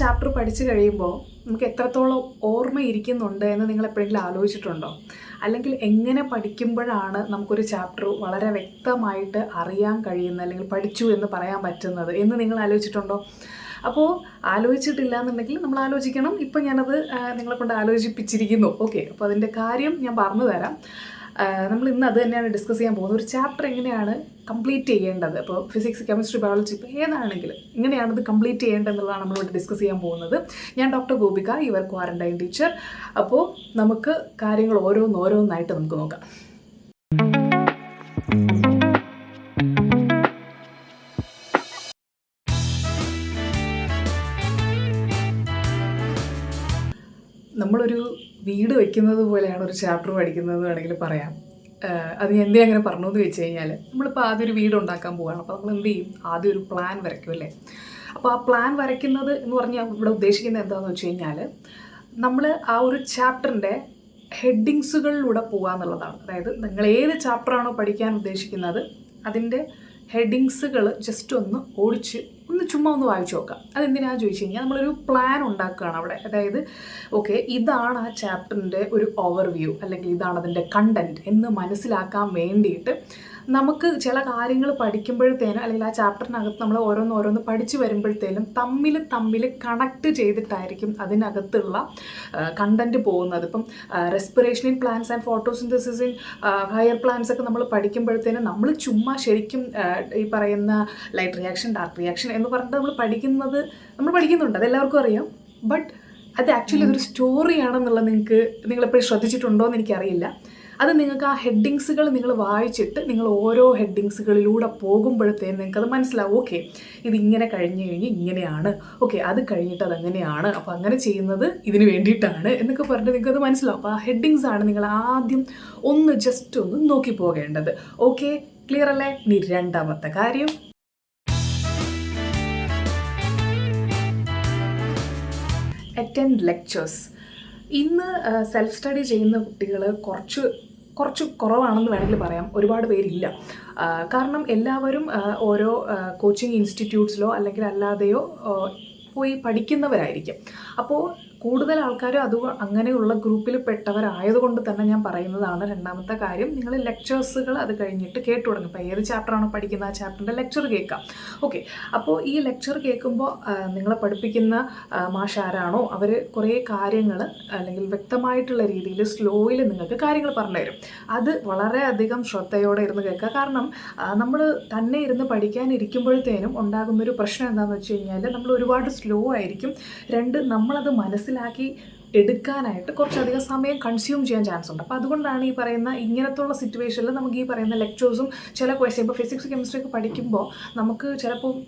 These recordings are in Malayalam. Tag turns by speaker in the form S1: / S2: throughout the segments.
S1: ചാപ്റ്റർ പഠിച്ചു കഴിയുമ്പോൾ നമുക്ക് എത്രത്തോളം ഓർമ്മയിരിക്കുന്നുണ്ട് എന്ന് നിങ്ങൾ എപ്പോഴെങ്കിലും ആലോചിച്ചിട്ടുണ്ടോ? അല്ലെങ്കിൽ എങ്ങനെ പഠിക്കുമ്പോഴാണ് നമുക്കൊരു ചാപ്റ്റർ വളരെ വ്യക്തമായിട്ട് അറിയാൻ കഴിയുന്നത് അല്ലെങ്കിൽ പഠിച്ചു എന്ന് പറയാൻ പറ്റുന്നത് എന്ന് നിങ്ങൾ ആലോചിച്ചിട്ടുണ്ടോ? അപ്പോൾ ആലോചിച്ചിട്ടില്ല എന്നുണ്ടെങ്കിൽ നമ്മൾ ആലോചിക്കണം. ഇപ്പം ഞാനത് നിങ്ങളെ കൊണ്ട് ആലോചിപ്പിച്ചിരിക്കുന്നു. ഓക്കെ, അപ്പോൾ അതിൻ്റെ കാര്യം ഞാൻ പറഞ്ഞു തരാം. നമ്മൾ ഇന്ന് അത് തന്നെയാണ് ഡിസ്കസ് ചെയ്യാൻ പോകുന്നത്. ഒരു ചാപ്റ്റർ എങ്ങനെയാണ് കംപ്ലീറ്റ് ചെയ്യേണ്ടത്, ഇപ്പോൾ ഫിസിക്സ്, കെമിസ്ട്രി, ബയോളജി, ഇപ്പോൾ ഏതാണെങ്കിലും എങ്ങനെയാണത് കംപ്ലീറ്റ് ചെയ്യേണ്ടത് എന്നുള്ളതാണ് നമ്മളിവിടെ ഡിസ്കസ് ചെയ്യാൻ പോകുന്നത്. ഞാൻ doctor Gopika, your quarantine teacher. അപ്പോൾ നമുക്ക് കാര്യങ്ങൾ ഓരോന്നായിട്ട് നമുക്ക് നോക്കാം. നമ്മളൊരു വീട് വയ്ക്കുന്നത് പോലെയാണ് ഒരു ചാപ്റ്റർ പഠിക്കുന്നത് വേണമെങ്കിൽ പറയാം. അത് ഞാൻ എന്തിനാ അങ്ങനെ പറഞ്ഞു എന്ന് വെച്ച് കഴിഞ്ഞാൽ, നമ്മളിപ്പോൾ ആദ്യം ഒരു വീട് ഉണ്ടാക്കാൻ പോവുകയാണ്. അപ്പോൾ നമ്മൾ എന്ത് ചെയ്യും? ആദ്യം ഒരു പ്ലാൻ വരയ്ക്കും അല്ലേ? അപ്പോൾ ആ പ്ലാൻ വരയ്ക്കുന്നത് എന്ന് പറഞ്ഞാൽ ഇവിടെ ഉദ്ദേശിക്കുന്നത് എന്താണെന്ന് വെച്ച് കഴിഞ്ഞാൽ, നമ്മൾ ആ ഒരു ചാപ്റ്ററിൻ്റെ ഹെഡിങ്സുകളിലൂടെ പോകുക എന്നുള്ളതാണ്. അതായത് നിങ്ങൾ ഏത് ചാപ്റ്ററാണോ പഠിക്കാൻ ഉദ്ദേശിക്കുന്നത് അതിൻ്റെ ഹെഡിങ്സുകൾ ജസ്റ്റ് ഒന്ന് ചുമ്മാ ഒന്ന് വായിച്ചു നോക്കാം. അതെന്തിനാണെന്ന് ചോദിച്ചു കഴിഞ്ഞാൽ, നമ്മളൊരു പ്ലാൻ ഉണ്ടാക്കുകയാണ് അവിടെ. അതായത് ഓക്കെ, ഇതാണ് ആ ചാപ്റ്ററിൻ്റെ ഒരു ഓവർവ്യൂ, അല്ലെങ്കിൽ ഇതാണ് അതിൻ്റെ കണ്ടൻറ്റ് എന്ന് മനസ്സിലാക്കാൻ വേണ്ടിയിട്ട് നമുക്ക് ചില കാര്യങ്ങൾ പഠിക്കുമ്പോഴത്തേനും, അല്ലെങ്കിൽ ആ ചാപ്റ്ററിനകത്ത് നമ്മൾ ഓരോന്ന് പഠിച്ചു വരുമ്പോഴത്തേനും തമ്മിൽ കണക്ട് ചെയ്തിട്ടായിരിക്കും അതിനകത്തുള്ള കണ്ടൻറ്റ് പോകുന്നത്. ഇപ്പം respiration in plants and photosynthesis in higher plants ഒക്കെ നമ്മൾ പഠിക്കുമ്പോഴത്തേനും നമ്മൾ ചുമ്മാ ശരിക്കും ഈ പറയുന്ന ലൈറ്റ് റിയാക്ഷൻ, ഡാർക്ക് റിയാക്ഷൻ എന്ന് പറഞ്ഞിട്ട് നമ്മൾ പഠിക്കുന്നുണ്ട്, അതെല്ലാവർക്കും അറിയാം. ബട്ട് അത് ആക്ച്വലി അതൊരു സ്റ്റോറിയാണെന്നുള്ളത് നിങ്ങളെപ്പോഴും ശ്രദ്ധിച്ചിട്ടുണ്ടോ എന്ന് എനിക്കറിയില്ല. അത് നിങ്ങൾക്ക് ആ ഹെഡിങ്സുകൾ നിങ്ങൾ വായിച്ചിട്ട് നിങ്ങൾ ഓരോ ഹെഡിങ്സുകളിലൂടെ പോകുമ്പോഴത്തേനും നിങ്ങൾക്കത് മനസ്സിലാവും. ഓക്കെ, ഇതിങ്ങനെ കഴിഞ്ഞ് ഇങ്ങനെയാണ്, ഓക്കെ അത് കഴിഞ്ഞിട്ട് അതങ്ങനെയാണ്, അപ്പോൾ അങ്ങനെ ചെയ്യുന്നത് ഇതിന് വേണ്ടിയിട്ടാണ് എന്നൊക്കെ പറഞ്ഞിട്ട് നിങ്ങൾക്കത് മനസ്സിലാവും. അപ്പോൾ ആ ഹെഡിങ്സാണ് നിങ്ങൾ ആദ്യം ജസ്റ്റ് ഒന്ന് നോക്കി പോകേണ്ടത്. ഓക്കെ, ക്ലിയർ അല്ലേ? ഇനി രണ്ടാമത്തെ കാര്യം, അറ്റൻഡ് ലെക്ചേഴ്സ്. ഇന്ന് സെൽഫ് സ്റ്റഡി ചെയ്യുന്ന കുട്ടികൾ കുറച്ച് കുറവാണെന്ന് വേണമെങ്കിൽ പറയാം. ഒരുപാട് പേരില്ല. കാരണം എല്ലാവരും ഓരോ കോച്ചിങ് ഇൻസ്റ്റിറ്റ്യൂട്ട്സിലോ അല്ലെങ്കിൽ അല്ലാതെയോ പോയി പഠിക്കുന്നവരായിരിക്കും. അപ്പോൾ കൂടുതൽ ആൾക്കാരും അങ്ങനെയുള്ള ഗ്രൂപ്പിൽ പെട്ടവരായതുകൊണ്ട് തന്നെ ഞാൻ പറയുന്നതാണ് രണ്ടാമത്തെ കാര്യം, നിങ്ങൾ ലെക്ചേഴ്സുകൾ അത് കഴിഞ്ഞിട്ട് കേട്ടു തുടങ്ങും. ഇപ്പോൾ ഏത് ചാപ്റ്ററാണോ പഠിക്കുന്നത് ആ ചാപ്റ്ററിൻ്റെ ലെക്ചർ കേൾക്കാം. ഓക്കെ, അപ്പോൾ ഈ ലെക്ചർ കേൾക്കുമ്പോൾ നിങ്ങളെ പഠിപ്പിക്കുന്ന മാഷാരാണോ അവർ കുറേ കാര്യങ്ങൾ അല്ലെങ്കിൽ വ്യക്തമായിട്ടുള്ള രീതിയിൽ സ്ലോയിൽ നിങ്ങൾക്ക് കാര്യങ്ങൾ പറഞ്ഞു തരും. അത് വളരെയധികം ശ്രദ്ധയോടെ ഇരുന്ന് കേൾക്കുക. കാരണം നമ്മൾ തന്നെ ഇരുന്ന് പഠിക്കാനിരിക്കുമ്പോഴത്തേനും ഉണ്ടാകുന്നൊരു പ്രശ്നം എന്താണെന്ന് വെച്ച് കഴിഞ്ഞാൽ, നമ്മൾ ഒരുപാട് സ്ലോ ആയിരിക്കും. നമ്മളത് മനസ്സിലാക്കി എടുക്കാനായിട്ട് കുറച്ചധികം സമയം കൺസ്യൂം ചെയ്യാൻ ചാൻസ് ഉണ്ട്. അപ്പോൾ അതുകൊണ്ടാണ് ഈ പറയുന്ന ഇങ്ങനത്തുള്ള സിറ്റുവേഷനിൽ നമുക്ക് ഈ പറയുന്ന ലെക്ചേഴ്സും ചില ക്വസ്റ്റ്യൻ, ഇപ്പോൾ ഫിസിക്സ്, കെമിസ്ട്രി ഒക്കെ പഠിക്കുമ്പോൾ നമുക്ക്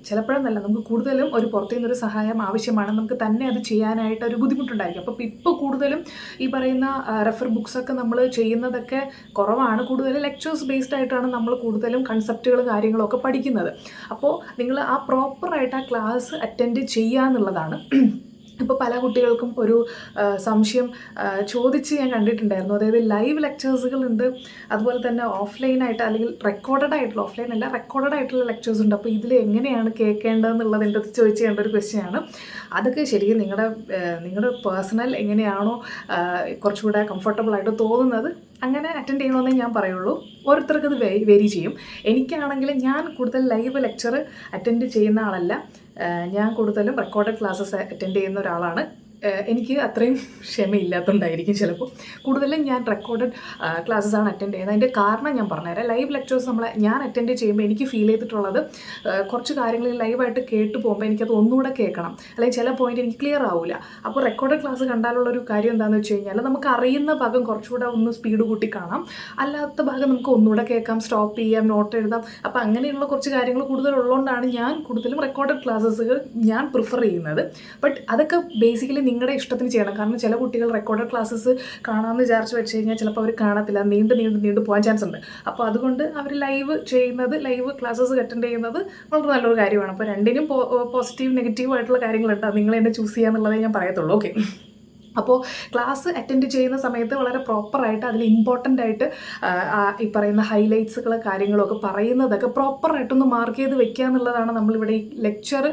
S1: ചിലപ്പോഴെന്നല്ല, നമുക്ക് കൂടുതലും ഒരു പുറത്തുനിന്നൊരു സഹായം ആവശ്യമാണ്. നമുക്ക് തന്നെ അത് ചെയ്യാനായിട്ട് ഒരു ബുദ്ധിമുട്ടുണ്ടായിരിക്കും. അപ്പോൾ ഇപ്പോൾ കൂടുതലും ഈ പറയുന്ന റെഫർ ബുക്സൊക്കെ നമ്മൾ ചെയ്യുന്നതൊക്കെ കുറവാണ്. കൂടുതലും ലെക്ചേഴ്സ് ബേസ്ഡ് ആയിട്ടാണ് നമ്മൾ കൂടുതലും കൺസെപ്റ്റുകൾ കാര്യങ്ങളൊക്കെ പഠിക്കുന്നത്. അപ്പോൾ നിങ്ങൾ ആ പ്രോപ്പറായിട്ട് ആ ക്ലാസ് അറ്റൻഡ് ചെയ്യുക എന്നുള്ളതാണ്. ഇപ്പോൾ പല കുട്ടികൾക്കും ഒരു സംശയം ചോദിച്ച് ഞാൻ കണ്ടിട്ടുണ്ടായിരുന്നു. അതായത് ലൈവ് ലെക്ചേഴ്സുകളുണ്ട്, അതുപോലെ തന്നെ ഓഫ്ലൈനായിട്ട് അല്ലെങ്കിൽ റെക്കോർഡഡ് ആയിട്ടുള്ള, ഓഫ്ലൈൻ അല്ല റെക്കോർഡഡ് ആയിട്ടുള്ള ലെക്ചേഴ്സ് ഉണ്ട്. അപ്പോൾ ഇതിൽ എങ്ങനെയാണ് കേൾക്കേണ്ടതെന്നുള്ളത് എൻ്റെ അടുത്ത് ചോദിച്ച് ചെയ്യേണ്ട ഒരു ക്വസ്റ്റ്യനാണ്. അതൊക്കെ ശരിക്കും നിങ്ങളുടെ പേഴ്സണൽ എങ്ങനെയാണോ കുറച്ചുകൂടെ കംഫർട്ടബിൾ ആയിട്ട് തോന്നുന്നത് അങ്ങനെ അറ്റൻഡ് ചെയ്യണമെന്നേ ഞാൻ പറയുള്ളൂ. ഓരോരുത്തർക്കത് വേരി ചെയ്യും. എനിക്കാണെങ്കിൽ ഞാൻ കൂടുതൽ ലൈവ് ലെക്ചർ അറ്റൻഡ് ചെയ്യുന്ന ആളല്ല. ഞാൻ കൂടുതലും റെക്കോർഡഡ് ക്ലാസ്സസ് അറ്റൻഡ് ചെയ്യുന്ന ഒരാളാണ്. എനിക്ക് അത്രയും ക്ഷമയില്ലാത്തതുകൊണ്ടായിരിക്കും ചിലപ്പോൾ കൂടുതലും ഞാൻ റെക്കോർഡഡ് ക്ലാസ്സസാണ് അറ്റൻഡ് ചെയ്യുന്നത്. അതിൻ്റെ കാരണം ഞാൻ പറഞ്ഞുതരാം. ലൈവ് ലെക്ചേഴ്സ് ഞാൻ അറ്റൻഡ് ചെയ്യുമ്പോൾ എനിക്ക് ഫീൽ ചെയ്തിട്ടുള്ളത്, കുറച്ച് കാര്യങ്ങൾ ലൈവായിട്ട് കേട്ട് പോകുമ്പോൾ എനിക്കത് ഒന്നുകൂടെ കേൾക്കണം, അല്ലെങ്കിൽ ചില പോയിന്റ് എനിക്ക് ക്ലിയർ ആവില്ല. അപ്പോൾ റെക്കോർഡഡ് ക്ലാസ് കണ്ടാലുള്ളൊരു കാര്യം എന്താണെന്ന് വെച്ച് കഴിഞ്ഞാൽ, നമുക്ക് അറിയുന്ന ഭാഗം കുറച്ചുകൂടെ ഒന്ന് സ്പീഡ് കൂട്ടി കാണാം, അല്ലാത്ത ഭാഗം നമുക്ക് ഒന്നുകൂടെ കേൾക്കാം, സ്റ്റോപ്പ് ചെയ്യാം, നോട്ട് എഴുതാം. അപ്പോൾ അങ്ങനെയുള്ള കുറച്ച് കാര്യങ്ങൾ കൂടുതലുള്ളതുകൊണ്ടാണ് ഞാൻ കൂടുതലും റെക്കോർഡഡ് ക്ലാസ്സസുകൾ ഞാൻ പ്രിഫർ ചെയ്യുന്നത്. ബട്ട് അതൊക്കെ ബേസിക്കലി നിങ്ങളുടെ ഇഷ്ടത്തിന് ചെയ്യണം. കാരണം ചില കുട്ടികൾ റെക്കോർഡഡ് ക്ലാസ്സസ് കാണാമെന്ന് വിചാരിച്ച് വെച്ച് കഴിഞ്ഞാൽ ചിലപ്പോൾ അവർ കാണത്തില്ല, നീണ്ടു പോകാൻ ചാൻസ് ഉണ്ട്. അപ്പോൾ അതുകൊണ്ട് അവർ ലൈവ് ക്ലാസ്സസ് അറ്റൻഡ് ചെയ്യുന്നത് വളരെ നല്ലൊരു കാര്യമാണ്. അപ്പോൾ രണ്ടിനും പോസിറ്റീവ് നെഗറ്റീവ് ആയിട്ടുള്ള കാര്യങ്ങളുണ്ട്. അത് നിങ്ങൾ തന്നെ ചൂസ് ചെയ്യാന്നുള്ളതേ ഞാൻ പറയത്തുള്ളൂ. ഓക്കെ, അപ്പോൾ ക്ലാസ് അറ്റൻഡ് ചെയ്യുന്ന സമയത്ത് വളരെ പ്രോപ്പറായിട്ട് അതിൽ ഇമ്പോർട്ടൻ്റ് ആയിട്ട് ഈ പറയുന്ന ഹൈലൈറ്റ്സുകൾ കാര്യങ്ങളൊക്കെ പറയുന്നതൊക്കെ പ്രോപ്പറായിട്ടൊന്ന് മാർക്ക് ചെയ്ത് വെക്കുക എന്നുള്ളതാണ് നമ്മളിവിടെ ഈ ലെക്ചർ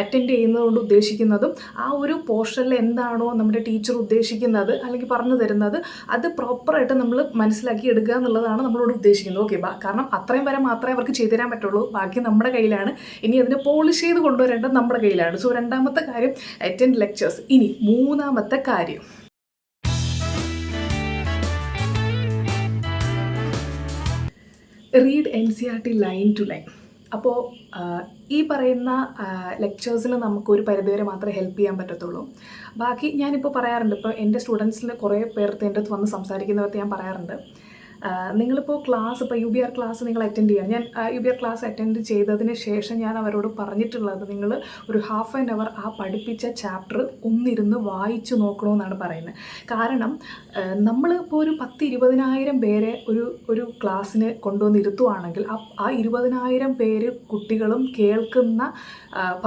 S1: അറ്റൻഡ് ചെയ്യുന്നതുകൊണ്ട് ഉദ്ദേശിക്കുന്നതും. ആ ഒരു പോർഷനിൽ എന്താണോ നമ്മുടെ ടീച്ചർ ഉദ്ദേശിക്കുന്നത് അല്ലെങ്കിൽ പറഞ്ഞു തരുന്നത് അത് പ്രോപ്പറായിട്ട് നമ്മൾ മനസ്സിലാക്കി എടുക്കുക എന്നുള്ളതാണ് നമ്മളോട് ഉദ്ദേശിക്കുന്നത്. ഓക്കെ, കാരണം അത്രയും വരെ മാത്രമേ അവർക്ക് ചെയ്തു തരാൻ പറ്റുള്ളൂ, ബാക്കി നമ്മുടെ കയ്യിലാണ്. ഇനി അതിനെ പോളിഷ് ചെയ്ത് കൊണ്ടുവരേണ്ടത് നമ്മുടെ കയ്യിലാണ്. സോ രണ്ടാമത്തെ കാര്യം അറ്റൻഡ് ലെക്ചേഴ്സ്. ഇനി മൂന്നാമത്തെ കാര്യം read NCERT line to line. അപ്പോൾ ഈ പറയുന്ന ലെക്ചേഴ്സിൽ നമുക്കൊരു പരിധിവരെ മാത്രമേ ഹെൽപ്പ് ചെയ്യാൻ പറ്റത്തുള്ളൂ. ബാക്കി ഞാനിപ്പോൾ പറയാറുണ്ട്, ഇപ്പോൾ എൻ്റെ സ്റ്റുഡൻസിൽ കുറേ പേർക്ക് എൻ്റെ അടുത്ത് വന്ന് സംസാരിക്കുന്നവർക്ക് ഞാൻ പറയാറുണ്ട്, നിങ്ങളിപ്പോൾ ക്ലാസ്, ഇപ്പോൾ UBR ക്ലാസ് നിങ്ങൾ അറ്റൻഡ് ചെയ്യുക. ഞാൻ UBR ക്ലാസ് അറ്റൻഡ് ചെയ്തതിന് ശേഷം ഞാൻ അവരോട് പറഞ്ഞിട്ടുള്ളത്, നിങ്ങൾ ഒരു ½ ആൻ അവർ ആ പഠിപ്പിച്ച ചാപ്റ്റർ ഒന്നിരുന്ന് വായിച്ചു നോക്കണമെന്നാണ് പറയുന്നത്. കാരണം നമ്മളിപ്പോൾ ഒരു 10-20,000 പേരെ ഒരു ക്ലാസ്സിന് കൊണ്ടുവന്ന് ഇരുത്തുവാണെങ്കിൽ ആ 20,000 പേര് കുട്ടികളും കേൾക്കുന്ന,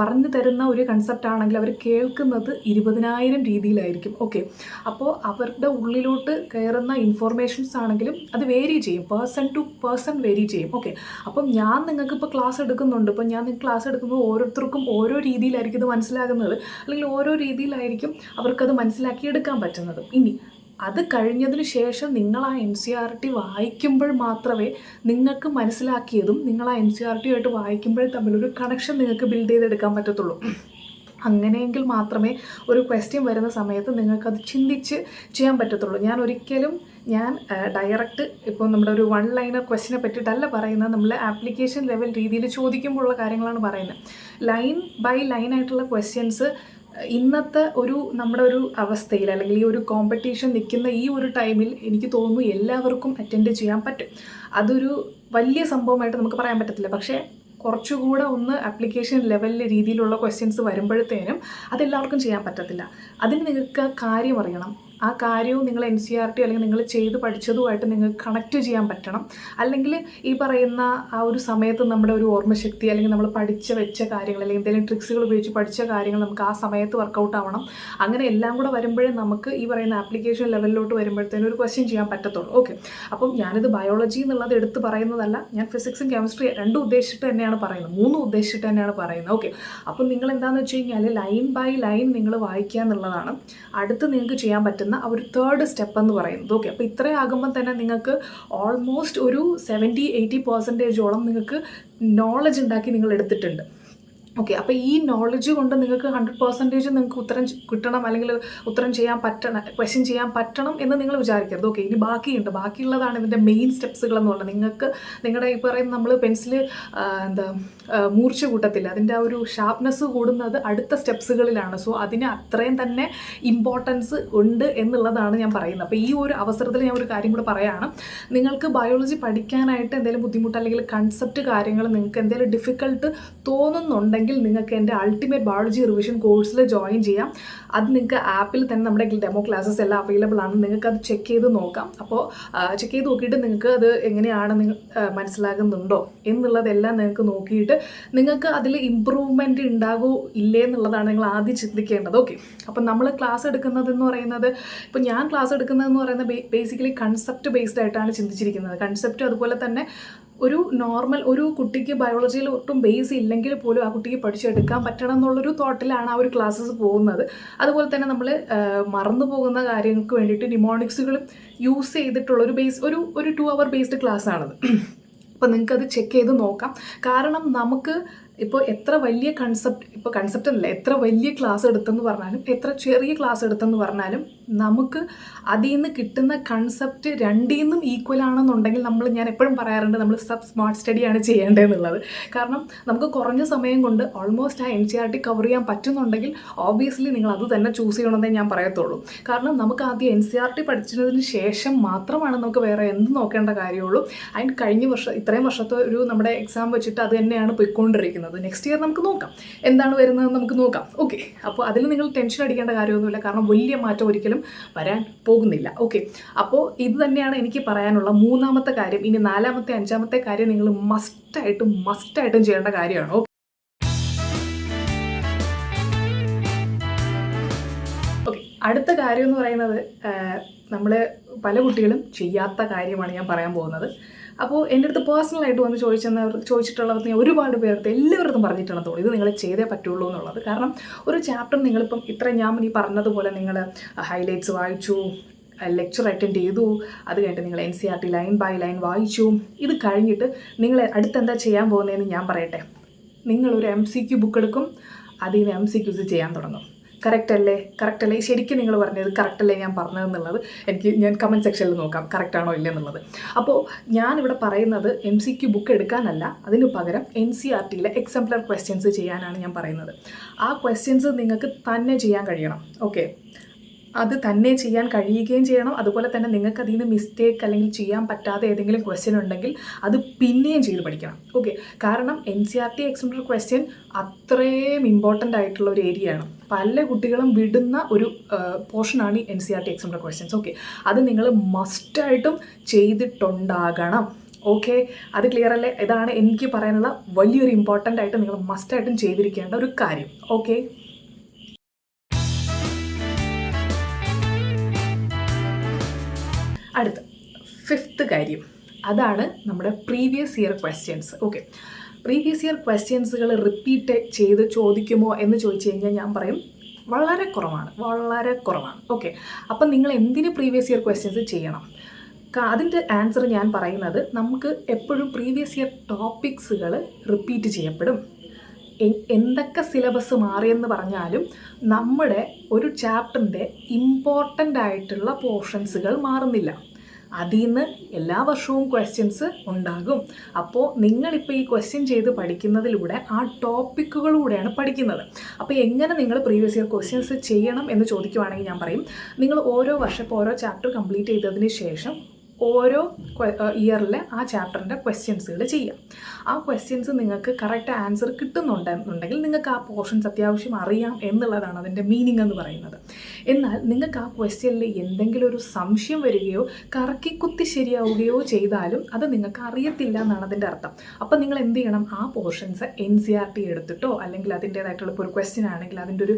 S1: പറഞ്ഞു തരുന്ന ഒരു കൺസെപ്റ്റ് ആണെങ്കിൽ അവർ കേൾക്കുന്നത് 20,000 രീതിയിലായിരിക്കും. ഓക്കെ, അപ്പോൾ അവരുടെ ഉള്ളിലോട്ട് കയറുന്ന ഇൻഫോർമേഷൻസ് ആണെങ്കിലും അത് വേരി ചെയ്യും, പേഴ്സൺ ടു പേഴ്സൺ വേരി ചെയ്യും. ഓക്കെ, അപ്പം ഞാൻ നിങ്ങൾക്ക് ഇപ്പോൾ ക്ലാസ് എടുക്കുന്നുണ്ട്, ഇപ്പോൾ ഞാൻ നിങ്ങൾക്ക് ക്ലാസ് എടുക്കുമ്പോൾ ഓരോരുത്തർക്കും ഓരോ രീതിയിലായിരിക്കും ഇത് മനസ്സിലാകുന്നത്, അല്ലെങ്കിൽ ഓരോ രീതിയിലായിരിക്കും അവർക്കത് മനസ്സിലാക്കിയെടുക്കാൻ പറ്റുന്നത്. ഇനി അത് കഴിഞ്ഞതിന് ശേഷം നിങ്ങൾ ആ NCERT വായിക്കുമ്പോൾ മാത്രമേ നിങ്ങൾക്ക് മനസ്സിലാക്കിയതും നിങ്ങൾ ആ NCERT വായിക്കുമ്പോൾ തമ്മിലൊരു കണക്ഷൻ നിങ്ങൾക്ക് ബിൽഡ് ചെയ്തെടുക്കാൻ പറ്റത്തുള്ളൂ. അങ്ങനെയെങ്കിൽ മാത്രമേ ഒരു ക്വസ്റ്റ്യൻ വരുന്ന സമയത്ത് നിങ്ങൾക്കത് ചിന്തിച്ച് ചെയ്യാൻ പറ്റത്തുള്ളൂ. ഞാൻ ഡയറക്റ്റ് ഇപ്പോൾ നമ്മുടെ ഒരു 1 ലൈനർ ക്വസ്റ്റിനെ പറ്റിയിട്ടല്ല പറയുന്നത്, നമ്മൾ ആപ്ലിക്കേഷൻ ലെവൽ രീതിയിൽ ചോദിക്കുമ്പോഴുള്ള കാര്യങ്ങളാണ് പറയുന്നത്. ലൈൻ ബൈ ലൈൻ ആയിട്ടുള്ള ക്വസ്റ്റ്യൻസ് ഇന്നത്തെ നമ്മുടെ ഒരു അവസ്ഥയിൽ, അല്ലെങ്കിൽ ഈ ഒരു കോമ്പറ്റീഷൻ നിൽക്കുന്ന ഈ ഒരു ടൈമിൽ എനിക്ക് തോന്നുന്നു എല്ലാവർക്കും അറ്റൻഡ് ചെയ്യാൻ പറ്റും. അതൊരു വലിയ സംഭവമായിട്ട് നമുക്ക് പറയാൻ പറ്റത്തില്ല, പക്ഷേ കുറച്ചുകൂടെ ഒന്ന് ആപ്ലിക്കേഷൻ ലെവലിൽ രീതിയിലുള്ള ക്വസ്റ്റ്യൻസ് വരുമ്പോഴത്തേനും അതെല്ലാവർക്കും ചെയ്യാൻ പറ്റത്തില്ല. അതിന് നിങ്ങൾക്ക് കാര്യം അറിയണം. ആ കാര്യവും നിങ്ങൾ NCERT അല്ലെങ്കിൽ നിങ്ങൾ ചെയ്ത് പഠിച്ചതുമായിട്ട് നിങ്ങൾക്ക് കണക്റ്റ് ചെയ്യാൻ പറ്റണം. അല്ലെങ്കിൽ ഈ പറയുന്ന ആ ഒരു സമയത്ത് നമ്മുടെ ഒരു ഓർമ്മശക്തി, അല്ലെങ്കിൽ നമ്മൾ വെച്ച കാര്യങ്ങൾ, അല്ലെങ്കിൽ എന്തെങ്കിലും ട്രിക്സുകൾ ഉപയോഗിച്ച് പഠിച്ച കാര്യങ്ങൾ നമുക്ക് ആ സമയത്ത് വർക്കൗട്ട് ആവണം. അങ്ങനെ എല്ലാം കൂടെ വരുമ്പോഴേ നമുക്ക് ഈ പറയുന്ന ആപ്ലിക്കേഷൻ ലെവലിലോട്ട് വരുമ്പോഴത്തേനും ഒരു ക്വസ്റ്റ്യൻ ചെയ്യാൻ പറ്റത്തുള്ളൂ. ഓക്കെ, അപ്പം ഞാനിത് ബയോളജി എന്നുള്ളത് എടുത്ത് പറയുന്നതല്ല, ഞാൻ ഫിസിക്സും കെമിസ്ട്രി രണ്ടും ഉദ്ദേശിച്ചിട്ട് തന്നെയാണ് പറയുന്നത്, 3 ഉദ്ദേശിച്ചിട്ട് തന്നെയാണ് പറയുന്നത്. ഓക്കെ, അപ്പം നിങ്ങൾ എന്താണെന്ന് വെച്ച് കഴിഞ്ഞാൽ ലൈൻ ബൈ ലൈൻ നിങ്ങൾ വായിക്കുക എന്നുള്ളതാണ് അടുത്ത് നിങ്ങൾക്ക് ചെയ്യാൻ പറ്റുന്ന ആ ഒരു 3rd സ്റ്റെപ്പ് എന്ന് പറയുന്നത്. ഓക്കെ, അപ്പോൾ ഇത്രയാകുമ്പോൾ തന്നെ നിങ്ങൾക്ക് ഓൾമോസ്റ്റ് ഒരു 70-80% നിങ്ങൾക്ക് നോളജ് ഉണ്ടാക്കി നിങ്ങൾ എടുത്തിട്ടുണ്ട്. ഓക്കെ, അപ്പോൾ ഈ നോളജ് കൊണ്ട് നിങ്ങൾക്ക് 100% നിങ്ങൾക്ക് ഉത്തരം കിട്ടണം, അല്ലെങ്കിൽ ഉത്തരം ചെയ്യാൻ പറ്റണം, ക്വസ്റ്റ്യൻ ചെയ്യാൻ പറ്റണം എന്ന് നിങ്ങൾ വിചാരിക്കരുത്. ഓക്കെ, ഇനി ബാക്കിയുള്ളതാണ് ഇതിൻ്റെ മെയിൻ സ്റ്റെപ്സുകൾ എന്ന് പറയുന്നത്. നിങ്ങൾക്ക് നിങ്ങളുടെ ഈ പറയുന്ന നമ്മൾ പെൻസിൽ മൂർച്ച കൂട്ടത്തില്ല, അതിൻ്റെ ആ ഒരു ഷാർപ്നെസ് കൂടുന്നത് അടുത്ത സ്റ്റെപ്സുകളിലാണ്. സോ അതിന് അത്രയും തന്നെ ഇമ്പോർട്ടൻസ് ഉണ്ട് എന്നുള്ളതാണ് ഞാൻ പറയുന്നത്. അപ്പോൾ ഈ ഒരു അവസരത്തിൽ ഞാൻ ഒരു കാര്യം കൂടെ പറയുകയാണ്, നിങ്ങൾക്ക് ബയോളജി പഠിക്കാനായിട്ട് എന്തെങ്കിലും ബുദ്ധിമുട്ട്, അല്ലെങ്കിൽ കൺസെപ്റ്റ് കാര്യങ്ങൾ നിങ്ങൾക്ക് എന്തെങ്കിലും ഡിഫിക്കൽട്ട് തോന്നുന്നുണ്ടെങ്കിൽ നിങ്ങൾക്ക് എൻ്റെ അൾട്ടിമേറ്റ് ബയോളജി റിവിഷൻ കോഴ്സിൽ ജോയിൻ ചെയ്യാം. അത് നിങ്ങൾക്ക് ആപ്പിൽ തന്നെ നമ്മുടെ ഡെമോ ക്ലാസ്സസ് എല്ലാം അവൈലബിൾ ആണ്, നിങ്ങൾക്ക് അത് ചെക്ക് ചെയ്ത് നോക്കാം. അപ്പോൾ ചെക്ക് ചെയ്ത് നോക്കിയിട്ട് നിങ്ങൾക്ക് അത് എങ്ങനെയാണ് മനസ്സിലാകുന്നുണ്ടോ എന്നുള്ളതെല്ലാം നിങ്ങൾക്ക് നോക്കിയിട്ട് നിങ്ങൾക്ക് അതിൽ ഇമ്പ്രൂവ്മെൻറ്റ് ഉണ്ടാകുമോ ഇല്ലേ എന്നുള്ളതാണ് നിങ്ങൾ ആദ്യം ചിന്തിക്കേണ്ടത്. ഓക്കെ, അപ്പം നമ്മൾ ക്ലാസ് എടുക്കുന്നതെന്ന് പറയുന്നത്, ഇപ്പോൾ ഞാൻ ക്ലാസ് എടുക്കുന്നതെന്ന് പറയുന്നത് ബേസിക്കലി കൺസെപ്റ്റ് ബേസ്ഡ് ആയിട്ടാണ് ചിന്തിച്ചിരിക്കുന്നത്. കൺസെപ്റ്റ് അതുപോലെ തന്നെ ഒരു കുട്ടിക്ക് ബയോളജിയിൽ ഒട്ടും ബേസ് ഇല്ലെങ്കിൽ പോലും ആ കുട്ടിക്ക് പഠിച്ചെടുക്കാൻ പറ്റണം എന്നുള്ളൊരു തോട്ടിലാണ് ആ ഒരു ക്ലാസ്സസ് പോകുന്നത്. അതുപോലെ തന്നെ നമ്മൾ മറന്നു പോകുന്ന കാര്യങ്ങൾക്ക് വേണ്ടിയിട്ട് നിമോണിക്സുകളും യൂസ് ചെയ്തിട്ടുള്ളൊരു ഒരു 2 hour ബേസ്ഡ് ക്ലാസ്സാണത്. അപ്പോൾ നിങ്ങൾക്കത് ചെക്ക് ചെയ്ത് നോക്കാം. കാരണം നമുക്ക് ഇപ്പോൾ എത്ര വലിയ കൺസെപ്റ്റ് എന്നല്ല, എത്ര വലിയ ക്ലാസ് എടുത്തെന്ന് പറഞ്ഞാലും എത്ര ചെറിയ ക്ലാസ് എടുത്തെന്ന് പറഞ്ഞാലും നമുക്ക് അതിൽ നിന്ന് കിട്ടുന്ന കൺസെപ്റ്റ് രണ്ടിൽ നിന്നും ഈക്വൽ ആണെന്നുണ്ടെങ്കിൽ ഞാൻ എപ്പോഴും പറയാറുണ്ട്, നമ്മൾ സ്മാർട്ട് സ്റ്റഡിയാണ് ചെയ്യേണ്ടതെന്നുള്ളത്. കാരണം നമുക്ക് കുറഞ്ഞ സമയം കൊണ്ട് ഓൾമോസ്റ്റ് ആ NCERT കവർ ചെയ്യാൻ പറ്റുന്നുണ്ടെങ്കിൽ ഓബിയസ്ലി നിങ്ങൾ അത് തന്നെ ചൂസ് ചെയ്യണമെന്നേ ഞാൻ പറയത്തുള്ളൂ. കാരണം നമുക്ക് ആദ്യം NCERT പഠിച്ചതിന് ശേഷം മാത്രമാണ് നമുക്ക് വേറെ എന്ത് നോക്കേണ്ട കാര്യമുള്ളൂ. അതിന് കഴിഞ്ഞ വർഷം ഇത്രയും വർഷത്തെ നമ്മുടെ എക്സാം വെച്ചിട്ട് അത് തന്നെയാണ് പോയിക്കൊണ്ടിരിക്കുന്നത്. നെക്സ്റ്റ് ഇയർ നമുക്ക് നോക്കാം എന്താണ് വരുന്നതെന്ന് നമുക്ക് നോക്കാം. ഓക്കെ, അപ്പോൾ അതിൽ നിങ്ങൾ ടെൻഷൻ അടിക്കേണ്ട കാര്യമൊന്നുമില്ല, കാരണം വലിയ മാറ്റം ഒരിക്കലും വരാൻ പോകുന്നില്ല. ഓക്കെ, അപ്പോൾ ഇത് തന്നെയാണ് എനിക്ക് പറയാനുള്ള മൂന്നാമത്തെ കാര്യം. ഇനി 4ാമത്തെ 5ാമത്തെ കാര്യം നിങ്ങൾ മസ്റ്റായിട്ടും ചെയ്യേണ്ട കാര്യമാണ്. ഓക്കെ, അടുത്ത കാര്യം എന്ന് പറയുന്നത് നമ്മൾ പല കുട്ടികളും ചെയ്യാത്ത കാര്യമാണ് ഞാൻ പറയാൻ പോകുന്നത്. അപ്പോൾ എൻ്റെ അടുത്ത് പേഴ്സണലായിട്ട് വന്ന് ചോദിച്ചിട്ടുള്ളവർക്ക് ഞാൻ ഒരുപാട് പേർക്ക് എല്ലാവരും പറഞ്ഞിട്ടുണ്ടെന്ന് തോന്നുന്നു ഇത് നിങ്ങൾ ചെയ്തേ പറ്റുള്ളൂ എന്നുള്ളത്. കാരണം ഒരു ചാപ്റ്റർ നിങ്ങളിപ്പം ഞാൻ ഈ പറഞ്ഞതുപോലെ നിങ്ങൾ ഹൈലൈറ്റ്സ് വായിച്ചു, ലെക്ചർ അറ്റൻഡ് ചെയ്തു, അത് കഴിഞ്ഞിട്ട് നിങ്ങൾ NCERT ലൈൻ ബൈ ലൈൻ വായിച്ചു. ഇത് കഴിഞ്ഞിട്ട് നിങ്ങൾ അടുത്തെന്താ ചെയ്യാൻ പോകുന്നതെന്ന് ഞാൻ പറയട്ടെ. നിങ്ങളൊരു MCQ ബുക്ക് എടുക്കും, അതിൽ നിന്ന് MCQs ചെയ്യാൻ തുടങ്ങും. കറക്റ്റ് അല്ലേ ശരിക്കും നിങ്ങൾ പറഞ്ഞത് കറക്റ്റ് അല്ലേ ഞാൻ പറഞ്ഞതെന്നുള്ളത് ഞാൻ കമൻറ്റ് സെക്ഷനിൽ നോക്കാം കറക്റ്റാണോ ഇല്ലെന്നുള്ളത്. അപ്പോൾ ഞാനിവിടെ പറയുന്നത് MCQ ബുക്ക് എടുക്കാനല്ല, അതിന് പകരം NCERTയിലെ എക്സാംപ്ലർ ക്വസ്റ്റ്യൻസ് ചെയ്യാനാണ് ഞാൻ പറയുന്നത്. ആ ക്വസ്റ്റ്യൻസ് നിങ്ങൾക്ക് തന്നെ ചെയ്യാൻ കഴിയണം. ഓക്കെ, അത് തന്നെ ചെയ്യാൻ കഴിയുകയും ചെയ്യണം. അതുപോലെ തന്നെ നിങ്ങൾക്ക് അതിൽ നിന്ന് മിസ്റ്റേക്ക് അല്ലെങ്കിൽ ചെയ്യാൻ പറ്റാത്ത ഏതെങ്കിലും ക്വസ്റ്റ്യൻ ഉണ്ടെങ്കിൽ അത് പിന്നെയും ചെയ്ത് പഠിക്കണം. ഓക്കെ, കാരണം NCERT എക്സാംപ്ലർ ക്വസ്റ്റ്യൻ അത്രയും ഇമ്പോർട്ടൻ്റ് ആയിട്ടുള്ള ഒരു ഏരിയയാണ്. പല കുട്ടികളും വിടുന്ന ഒരു പോർഷനാണ് ഈ NCERT എക്സാംപ്ലർ ക്വസ്റ്റ്യൻസ്. ഓക്കെ, അത് നിങ്ങൾ മസ്റ്റായിട്ടും ചെയ്തിട്ടുണ്ടാകണം. ഓക്കെ, അത് ക്ലിയർ അല്ലേ? ഇതാണ് എനിക്ക് പറയാനുള്ള വലിയൊരു ഇമ്പോർട്ടൻ്റ് ആയിട്ട് നിങ്ങൾ മസ്റ്റായിട്ടും ചെയ്തിരിക്കേണ്ട ഒരു കാര്യം. ഓക്കെ, അടുത്ത 5th കാര്യം, അതാണ് നമ്മുടെ previous year questions. Okay, previous year ക്വസ്റ്റ്യൻസുകൾ റിപ്പീറ്റ് ചെയ്ത് ചോദിക്കുമോ എന്ന് ചോദിച്ചു കഴിഞ്ഞാൽ ഞാൻ പറയും വളരെ കുറവാണ്. ഓക്കെ, അപ്പം നിങ്ങൾ എന്തിന് പ്രീവിയസ് ഇയർ ക്വസ്റ്റ്യൻസ് ചെയ്യണം? അതിൻ്റെ ആൻസർ ഞാൻ പറയുന്നത്, നമുക്ക് എപ്പോഴും പ്രീവിയസ് ഇയർ ടോപ്പിക്സുകൾ റിപ്പീറ്റ് ചെയ്യപ്പെടും. എന്തൊക്കെ സിലബസ് മാറിയെന്ന് പറഞ്ഞാലും നമ്മുടെ ഒരു ചാപ്റ്ററിൻ്റെ ഇമ്പോർട്ടൻ്റ് ആയിട്ടുള്ള പോർഷൻസുകൾ മാറുന്നില്ല. അതിൽ നിന്ന് എല്ലാ വർഷവും ക്വസ്റ്റ്യൻസ് ഉണ്ടാകും. അപ്പോൾ നിങ്ങളിപ്പോൾ ഈ ക്വസ്റ്റ്യൻ ചെയ്ത് പഠിക്കുന്നതിലൂടെ ആ ടോപ്പിക്കുകളിലൂടെയാണ് പഠിക്കുന്നത്. അപ്പോൾ എങ്ങനെ നിങ്ങൾ പ്രീവിയസ് ഇയർ ക്വസ്റ്റ്യൻസ് ചെയ്യണം എന്ന് ചോദിക്കുവാണെങ്കിൽ ഞാൻ പറയും, നിങ്ങൾ ഓരോ വർഷം ഇപ്പോൾ ഓരോ ചാപ്റ്റർ കംപ്ലീറ്റ് ചെയ്തതിന് ശേഷം ഓരോ ഇയറിലെ ആ ചാപ്റ്ററിൻ്റെ ക്വസ്റ്റ്യൻസുകൾ ചെയ്യാം. ആ ക്വസ്റ്റ്യൻസ് നിങ്ങൾക്ക് കറക്റ്റ് ആൻസർ കിട്ടുന്നുണ്ടെന്നുണ്ടെങ്കിൽ നിങ്ങൾക്ക് ആ പോർഷൻസ് അത്യാവശ്യം അറിയാം എന്നുള്ളതാണ് അതിൻ്റെ മീനിങ് എന്ന് പറയുന്നത്. എന്നാൽ നിങ്ങൾക്ക് ആ ക്വസ്റ്റ്യനിൽ എന്തെങ്കിലും ഒരു സംശയം വരികയോ കറക്കിക്കുത്തി ശരിയാവുകയോ ചെയ്താലും അത് നിങ്ങൾക്ക് അറിയത്തില്ല എന്നാണ് അതിൻ്റെ അർത്ഥം. അപ്പോൾ നിങ്ങൾ എന്ത് ചെയ്യണം? ആ പോർഷൻസ് NCERT എടുത്തിട്ടോ അല്ലെങ്കിൽ അതിൻ്റേതായിട്ടുള്ള ഇപ്പോൾ ഒരു ക്വസ്റ്റ്യൻ ആണെങ്കിൽ അതിൻ്റെ ഒരു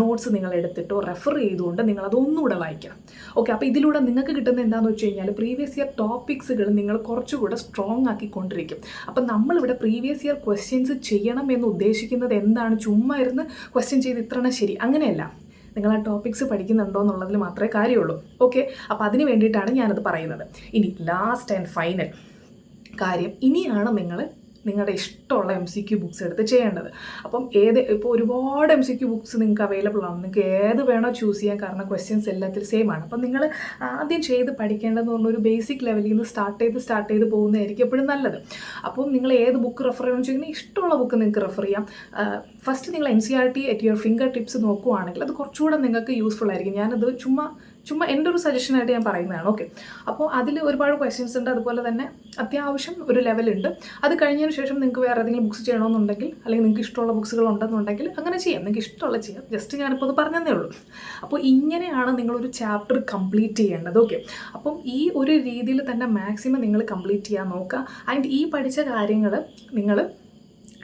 S1: നോട്ട്സ് നിങ്ങൾ എടുത്തിട്ടോ റെഫർ ചെയ്തുകൊണ്ട് നിങ്ങളതൊന്നുകൂടെ വായിക്കണം. ഓക്കെ, അപ്പോൾ ഇതിലൂടെ നിങ്ങൾക്ക് കിട്ടുന്ന എന്താണെന്ന് വെച്ച് കഴിഞ്ഞാൽ പ്രീവിയസ് ഇയർ ടോപ്പിക്സുകൾ നിങ്ങൾ കുറച്ചുകൂടെ സ്ട്രോങ് ആക്കിക്കൊണ്ടിരിക്കും. അപ്പം നമ്മളിവിടെ പ്രീവിയസ് ഇയർ ക്വസ്റ്റ്യൻസ് ചെയ്യണം എന്ന് ഉദ്ദേശിക്കുന്നത് എന്താണ്? ചുമ്മാ ഇരുന്ന് ക്വസ്റ്റ്യൻ ചെയ്ത് ഇത്രയാണ് ശരി, അങ്ങനെയല്ല. നിങ്ങൾ ആ ടോപ്പിക്സ് പഠിക്കുന്നുണ്ടോ എന്നുള്ളതിൽ മാത്രമേ കാര്യമുള്ളൂ. ഓക്കെ, അപ്പോൾ അതിന് വേണ്ടിയിട്ടാണ് ഞാനത് പറയുന്നത്. ഇനി ലാസ്റ്റ് ആൻഡ് ഫൈനൽ കാര്യം, ഇനിയാണ് നിങ്ങളുടെ ഇഷ്ടമുള്ള MCQ ബുക്സ് എടുത്ത് ചെയ്യേണ്ടത്. അപ്പം ഇപ്പോൾ ഒരുപാട് MCQ ബുക്സ് നിങ്ങൾക്ക് അവൈലബിൾ ആണ്. നിങ്ങൾക്ക് ഏത് വേണോ ചൂസ് ചെയ്യാൻ, കാരണം ക്വസ്റ്റ്യൻസ് എല്ലാത്തിലും സെയിം ആണ്. അപ്പം നിങ്ങൾ ആദ്യം ചെയ്ത് പഠിക്കേണ്ടതെന്ന് പറഞ്ഞ ഒരു ബേസിക് ലെവലിൽ നിന്ന് സ്റ്റാർട്ട് ചെയ്ത് പോകുന്നതായിരിക്കും എപ്പോഴും നല്ലത്. അപ്പം നിങ്ങൾ ഏത് ബുക്ക് റെഫർ ചെയ്യണമെന്ന് വെച്ചിട്ടുണ്ടെങ്കിൽ ഇഷ്ടമുള്ള ബുക്ക് നിങ്ങൾക്ക് റെഫർ ചെയ്യാം. ഫസ്റ്റ് നിങ്ങൾ NCERT at your finger tips നോക്കുവാണെങ്കിൽ അത് കുറച്ചുകൂടെ നിങ്ങൾക്ക് യൂസ്ഫുൾ ആയിരിക്കും. ഞാനത് ചുമ്മാ എൻ്റെ ഒരു സജഷനായിട്ട് ഞാൻ പറയുന്നതാണ്. ഓക്കെ, അപ്പോൾ അതിൽ ഒരുപാട് ക്വസ്റ്റ്യൻസ് ഉണ്ട്, അതുപോലെ തന്നെ അത്യാവശ്യം ഒരു ലെവലുണ്ട്. അത് കഴിഞ്ഞതിന് ശേഷം നിങ്ങൾക്ക് വേറെ ഏതെങ്കിലും ബുക്സ് ചെയ്യണമെന്നുണ്ടെങ്കിൽ അല്ലെങ്കിൽ നിങ്ങൾക്ക് ഇഷ്ടമുള്ള ബുക്സുകൾ ഉണ്ടെന്നുണ്ടെങ്കിൽ അങ്ങനെ ചെയ്യാം. നിങ്ങൾക്ക് ഇഷ്ടമുള്ള ചെയ്യാം. ജസ്റ്റ് ഞാനിപ്പോൾ അത് പറഞ്ഞതേ ഉള്ളൂ. അപ്പോൾ ഇങ്ങനെയാണ് നിങ്ങളൊരു ചാപ്റ്റർ കംപ്ലീറ്റ് ചെയ്യേണ്ടത്. ഓക്കെ, അപ്പം ഈ ഒരു രീതിയിൽ തന്നെ മാക്സിമം നിങ്ങൾ കംപ്ലീറ്റ് ചെയ്യാൻ നോക്കുക. ആൻഡ് ഈ പഠിച്ച കാര്യങ്ങൾ നിങ്ങൾ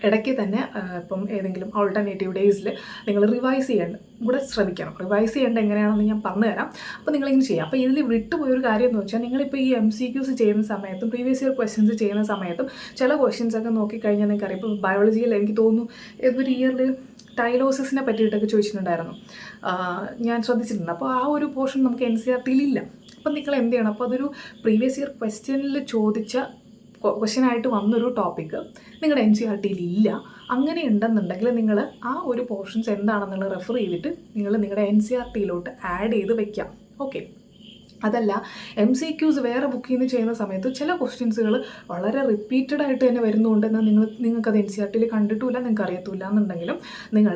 S1: ഇടയ്ക്ക് തന്നെ ഇപ്പം ഏതെങ്കിലും ഓൾട്ടർനേറ്റീവ് ഡേയ്സിൽ നിങ്ങൾ റിവൈസ് ചെയ്യാൻ കൂടെ ശ്രമിക്കണം. റിവൈസ് ചെയ്യേണ്ടത് എങ്ങനെയാണെന്ന് ഞാൻ പറഞ്ഞുതരാം. അപ്പോൾ നിങ്ങളിങ്ങനെ ചെയ്യാം. അപ്പോൾ ഇതിൽ വിട്ടുപോയൊരു കാര്യം എന്ന് വെച്ചാൽ, നിങ്ങളിപ്പോൾ ഈ MCQs ചെയ്യുന്ന സമയത്തും പ്രീവിയസ് ഇയർ ക്വസ്റ്റ്യൻസ് ചെയ്യുന്ന സമയത്തും ചില ക്വസ്റ്റ്യൻസൊക്കെ നോക്കിക്കഴിഞ്ഞാൽ നിങ്ങൾക്കറിയാം. ഇപ്പോൾ ബയോളജിയിൽ എനിക്ക് തോന്നുന്നു ഏതൊരു ഇയറിൽ ടൈലോസിസിനെ പറ്റിയിട്ടൊക്കെ ചോദിച്ചിട്ടുണ്ടായിരുന്നു, ഞാൻ ശ്രദ്ധിച്ചിട്ടുണ്ട്. അപ്പോൾ ആ ഒരു പോർഷൻ നമുക്ക് NCERTയിലില്ല. അപ്പം നിങ്ങൾ എന്ത് ചെയ്യണം? അപ്പോൾ അതൊരു പ്രീവിയസ് ഇയർ ക്വസ്റ്റ്യനിൽ ചോദിച്ച ക്വസ്റ്റ്യനായിട്ട് വന്നൊരു ടോപ്പിക്ക് നിങ്ങളുടെ NCERTയിൽ ഇല്ല. അങ്ങനെ ഉണ്ടെന്നുണ്ടെങ്കിൽ നിങ്ങൾ ആ ഒരു പോർഷൻസ് എന്താണെന്നുള്ളത് റെഫർ ചെയ്തിട്ട് നിങ്ങൾ നിങ്ങളുടെ NCERTയിലോട്ട് ആഡ് ചെയ്ത് വെക്കാം. ഓക്കെ, അതല്ല MCQs വേറെ ബുക്കിൽ നിന്ന് ചെയ്യുന്ന സമയത്ത് ചില ക്വസ്റ്റ്യൻസുകൾ വളരെ റിപ്പീറ്റഡ് ആയിട്ട് തന്നെ വരുന്നതുകൊണ്ട് എന്നാൽ നിങ്ങൾക്കത് NCERTയിൽ കണ്ടിട്ടില്ല, നിങ്ങൾക്ക് അറിയത്തില്ല എന്നുണ്ടെങ്കിലും നിങ്ങൾ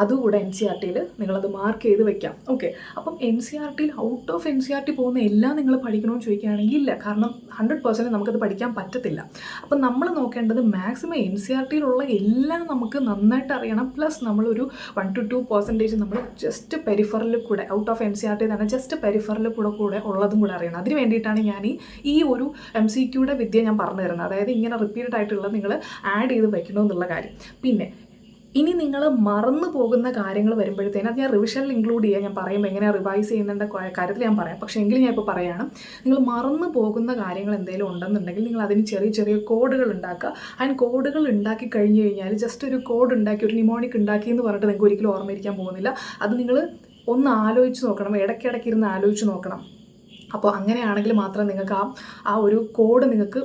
S1: അതുകൂടെ NCERTയിൽ നിങ്ങളത് മാർക്ക് ചെയ്ത് വെക്കാം. ഓക്കെ, അപ്പം NCERTയിൽ ഔട്ട് ഓഫ് NCERT പോകുന്ന എല്ലാം നിങ്ങൾ പഠിക്കണമെന്ന് ചോദിക്കുകയാണെങ്കിൽ ഇല്ല, കാരണം 100% നമുക്കത് പഠിക്കാൻ പറ്റത്തില്ല. അപ്പം നമ്മൾ നോക്കേണ്ടത് മാക്സിമം NCERTയിലുള്ള എല്ലാം നമുക്ക് നന്നായിട്ട് അറിയണം. പ്ലസ് നമ്മളൊരു 1 to 2% നമ്മൾ ജസ്റ്റ് പെരിഫറൽ കൂടെ ഔട്ട് ഓഫ് NCERT തന്നെ ജസ്റ്റ് പെരിഫറൽ കൂടെ ഉള്ളതും കൂടെ അറിയണം. അതിന് വേണ്ടിയിട്ടാണ് ഞാൻ ഈ ഒരു MCQയുടെ വിദ്യ ഞാൻ പറഞ്ഞു തരുന്നത്. അതായത് ഇങ്ങനെ റിപ്പീറ്റഡ് ആയിട്ടുള്ള നിങ്ങൾ ആഡ് ചെയ്ത് വയ്ക്കണമെന്നുള്ള കാര്യം. പിന്നെ ഇനി നിങ്ങൾ മറന്നു പോകുന്ന കാര്യങ്ങൾ വരുമ്പോഴത്തേനും അത് ഞാൻ റിവിഷനിൽ ഇൻക്ലൂഡ് ചെയ്യാം, ഞാൻ പറയുമ്പോൾ എങ്ങനെയാണ് റിവൈസ് ചെയ്യുന്നതിൻ്റെ കാര്യത്തിൽ ഞാൻ പറയാം. പക്ഷേ എങ്കിലും ഞാൻ ഇപ്പോൾ പറയുകയാണ്, നിങ്ങൾ മറന്നു പോകുന്ന കാര്യങ്ങൾ എന്തെങ്കിലും ഉണ്ടെന്നുണ്ടെങ്കിൽ നിങ്ങൾ അതിന് ചെറിയ ചെറിയ കോഡുകൾ ഉണ്ടാക്കുക. അതിന് കോഡുകൾ ഉണ്ടാക്കി കഴിഞ്ഞ് കഴിഞ്ഞാൽ ജസ്റ്റ് ഒരു കോഡ് ഉണ്ടാക്കി, ഒരു നിമോണിക് ഉണ്ടാക്കി എന്ന് പറഞ്ഞിട്ട് നിങ്ങൾക്ക് ഒരിക്കലും ഓർമ്മയിരിക്കാൻ പോകുന്നില്ല. അത് നിങ്ങൾ ഒന്ന് ആലോചിച്ച് നോക്കണം, ഇടയ്ക്കിടയ്ക്ക് ഇരുന്ന് ആലോചിച്ച് നോക്കണം. അപ്പോൾ അങ്ങനെയാണെങ്കിൽ മാത്രം നിങ്ങൾക്ക് ആ ഒരു കോഡ് നിങ്ങൾക്ക്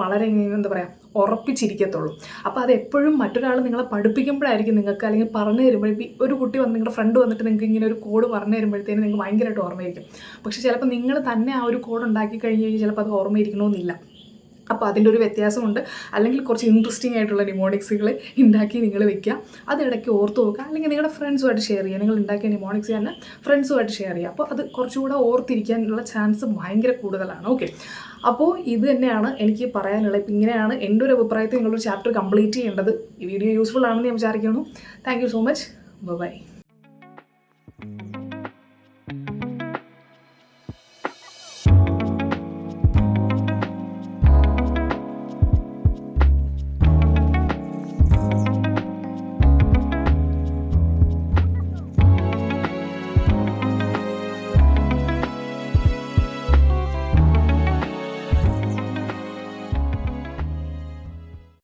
S1: വളരെ എന്താ പറയുക ഉറപ്പിച്ചിരിക്കത്തുള്ളൂ. അപ്പോൾ അത് എപ്പോഴും മറ്റൊരാൾ നിങ്ങളെ പഠിപ്പിക്കുമ്പോഴായിരിക്കും നിങ്ങൾക്ക്, അല്ലെങ്കിൽ പറഞ്ഞു തരുമ്പോൾ ഒരു കുട്ടി വന്ന് നിങ്ങളുടെ ഫ്രണ്ട് വന്നിട്ട് നിങ്ങൾക്ക് ഇങ്ങനെ ഒരു കോഡ് പറഞ്ഞു തരുമ്പോഴത്തേനും നിങ്ങൾക്ക് ഭയങ്കരമായിട്ട് ഓർമ്മയിരിക്കും. പക്ഷേ ചിലപ്പോൾ നിങ്ങൾ തന്നെ ആ ഒരു കോഡ് ഉണ്ടാക്കി കഴിഞ്ഞ് കഴിഞ്ഞാൽ ചിലപ്പോൾ അത് ഓർമ്മയിരിക്കണമെന്നില്ല. അപ്പോൾ അതിൻ്റെ ഒരു വ്യത്യാസമുണ്ട്. അല്ലെങ്കിൽ കുറച്ച് ഇൻട്രസ്റ്റിംഗ് ആയിട്ടുള്ള നിമോണിക്സുകൾ ഉണ്ടാക്കി നിങ്ങൾ വെക്കുക, അത് ഇടയ്ക്ക് ഓർത്ത് നോക്കുക. അല്ലെങ്കിൽ നിങ്ങളുടെ ഫ്രണ്ട്സുമായിട്ട് ഷെയർ ചെയ്യുക, നിങ്ങൾ ഉണ്ടാക്കിയ നിമോണിക്സ് തന്നെ ഫ്രണ്ട്സുമായിട്ട് ഷെയർ ചെയ്യുക. അപ്പോൾ അത് കുറച്ചുകൂടെ ഓർത്തിരിക്കാനുള്ള ചാൻസ് ഭയങ്കര കൂടുതലാണ്. ഓക്കെ, അപ്പോൾ ഇത് തന്നെയാണ് എനിക്ക് പറയാനുള്ളത്. ഇപ്പം ഇങ്ങനെയാണ് എൻ്റെ ഒരു അഭിപ്രായത്തിൽ നിങ്ങളൊരു ചാപ്റ്റർ കംപ്ലീറ്റ് ചെയ്യേണ്ടത്. ഈ വീഡിയോ യൂസ്ഫുൾ ആണെന്ന് ഞാൻ വിചാരിക്കുന്നു. Thank you so much. By.